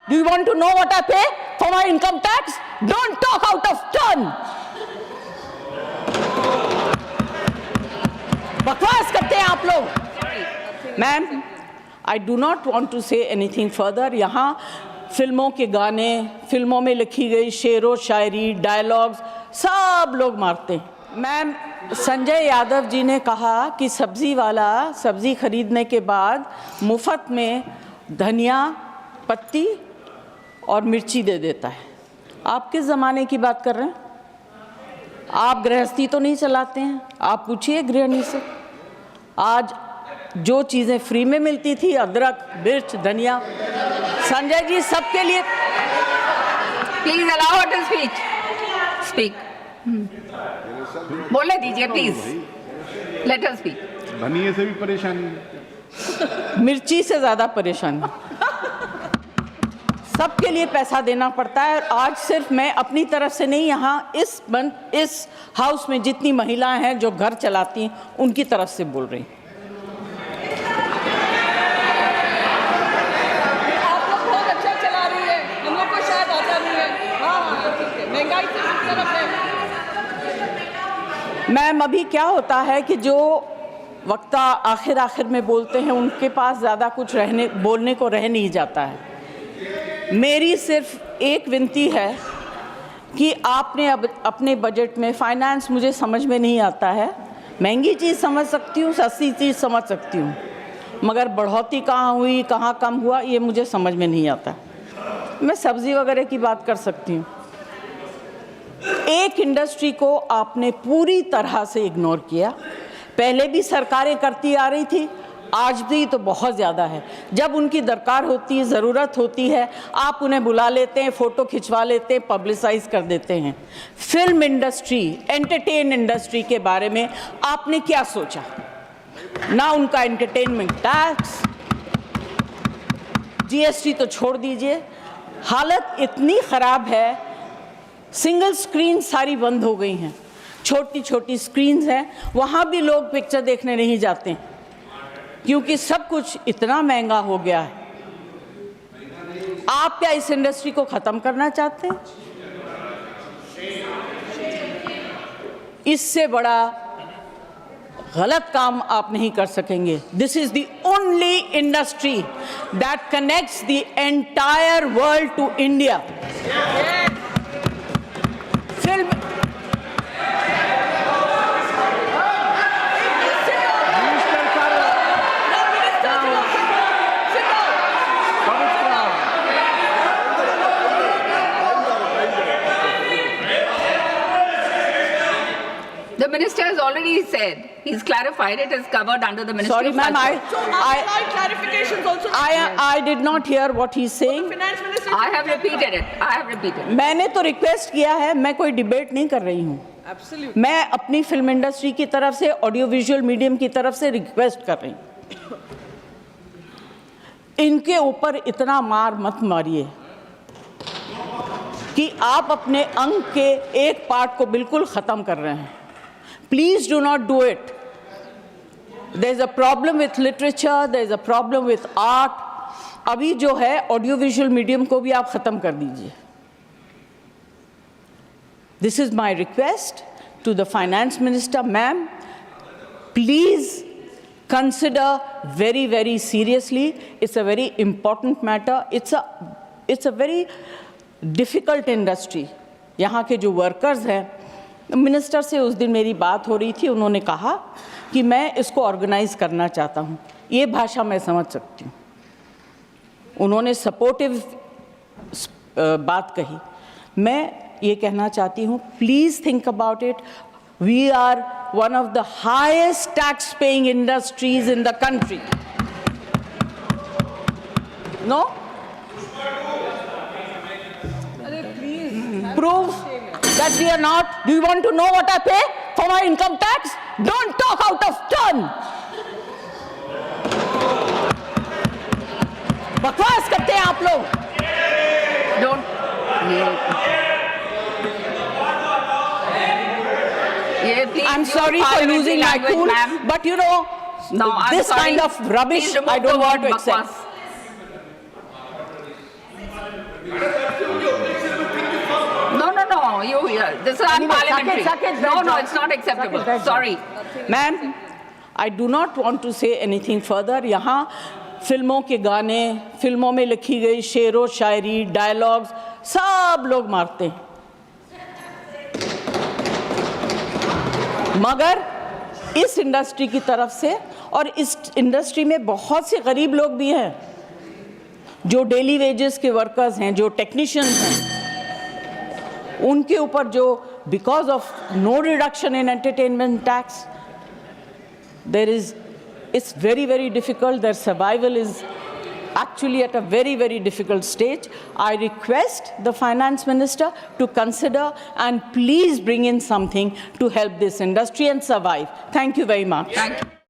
Do you want to know what I pay for my income tax? Don't talk out of turn. बकवास करते हैं आप लोग। Ma'am, I do not want to say anything further. यहाँ फिल्मों के गाने, फिल्मों में लिखी गई शेरो शायरी, डायलॉग्स सब लोग मारते हैं। मैम, संजय यादव जी ने कहा कि सब्जी वाला सब्जी खरीदने के बाद मुफ्त में धनिया पत्ती और मिर्ची दे देता है। आप किस ज़माने की बात कर रहे हैं? आप गृहस्थी तो नहीं चलाते हैं? आप पूछिए गृहिणी से। आज जो चीज़ें फ्री में मिलती थी, अदरक, मिर्च, धनिया, संजय जी सबके लिए। Please allow her to speak. बोलने दीजिए प्लीज, लेट अस स्पीक। धनिये से भी परेशानी, मिर्ची से ज़्यादा परेशानी। सबके लिए पैसा देना पड़ता है। और आज सिर्फ मैं अपनी तरफ से नहीं, यहाँ इस हाउस में जितनी महिलाएं हैं जो घर चलाती हैं उनकी तरफ से बोल रही हूँ। आप लोग बहुत अच्छा चला रही है, हम लोग को शायद आता नहीं है। हाँ, ठीक है, महंगाई से किस तरफ है? मैम, अभी क्या होता है कि जो वक्ता आखिर में बोलते हैं उनके पास ज़्यादा कुछ बोलने को रह नहीं जाता है। मेरी सिर्फ एक विनती है कि आपने अब अपने बजट में, फाइनेंस मुझे समझ में नहीं आता है, महंगी चीज़ समझ सकती हूँ, सस्ती चीज़ समझ सकती हूँ, मगर बढ़ोतरी कहाँ हुई, कहाँ कम हुआ, ये मुझे समझ में नहीं आता। मैं सब्ज़ी वगैरह की बात कर सकती हूँ। एक इंडस्ट्री को आपने पूरी तरह से इग्नोर किया। पहले भी सरकारें करती आ रही थी, आज भी तो बहुत ज़्यादा है। जब उनकी दरकार होती है, ज़रूरत होती है, आप उन्हें बुला लेते हैं, फ़ोटो खिंचवा लेते हैं, पब्लिसाइज कर देते हैं। फिल्म इंडस्ट्री, एंटरटेन इंडस्ट्री के बारे में आपने क्या सोचा? ना उनका एंटरटेनमेंट टैक्स, जीएसटी तो छोड़ दीजिए। हालत इतनी ख़राब है, सिंगल स्क्रीन सारी बंद हो गई हैं। छोटी छोटी स्क्रीन्स हैं, वहाँ भी लोग पिक्चर देखने नहीं जाते हैं क्योंकि सब कुछ इतना महंगा हो गया है। आप क्या इस इंडस्ट्री को ख़त्म करना चाहते हैं? इससे बड़ा गलत काम आप नहीं कर सकेंगे। This is the only industry that connects the entire world to India. Film The minister has already said, he's clarified it is covered under the Ministry Sorry, of ma'am, Culture. clarifications also. I did not hear what he's saying. Finance Minister. I have repeated it. I have repeated it. मैंने तो request किया है, मैं कोई debate नहीं कर रही हूँ। Absolutely. मैं अपनी फिल्म इंडस्ट्री की तरफ से, ऑडियो विजुअल मीडियम की तरफ से रिक्वेस्ट कर रही हूँ, इनके ऊपर इतना मार मत मारिए कि आप अपने अंग के एक पार्ट को बिल्कुल ख़त्म कर रहे हैं। Please do not do it. There is a problem with literature, there is a problem with art. अभी जो है ऑडियो विजुअल मीडियम को भी आप ख़त्म कर दीजिए। This is my request to the finance minister. Ma'am, please consider very, very seriously. It's a very important matter. It's a very difficult industry. यहाँ के जो वर्कर्स हैं, मिनिस्टर से उस दिन मेरी बात हो रही थी, उन्होंने कहा कि मैं इसको ऑर्गेनाइज करना चाहता हूँ। ये भाषा मैं समझ सकती हूँ। उन्होंने सपोर्टिव बात कही। मैं ये कहना चाहती हूँ, please think about it. We are one of the highest tax-paying industries in the country. No? Prove that we are not. Do you want to know what I pay for my income tax? Don't talk out of turn. बकवास करते हैं आप लोग। I'm sorry for losing my cool, but you know, this kind of rubbish I don't want to accept. No. This is unparliamentary. Saket, No, it's not acceptable. Saket, Sorry. Ma'am, I do not want to say anything further. यहाँ फिल्मों के गाने, फिल्मों में लिखी गई शेरो शायरी, dialogues सब लोग मारते हैं, मगर इस इंडस्ट्री की तरफ से, और इस इंडस्ट्री में बहुत से गरीब लोग भी हैं जो डेली वेजेस के वर्कर्स हैं, जो टेक्नीशियंस हैं, उनके ऊपर जो because of no reduction in entertainment tax there is, it's very, very difficult. Their survival is actually at a very, very difficult stage. I request the finance minister to consider and please bring in something to help this industry and survive. Thank you very much. Thank you.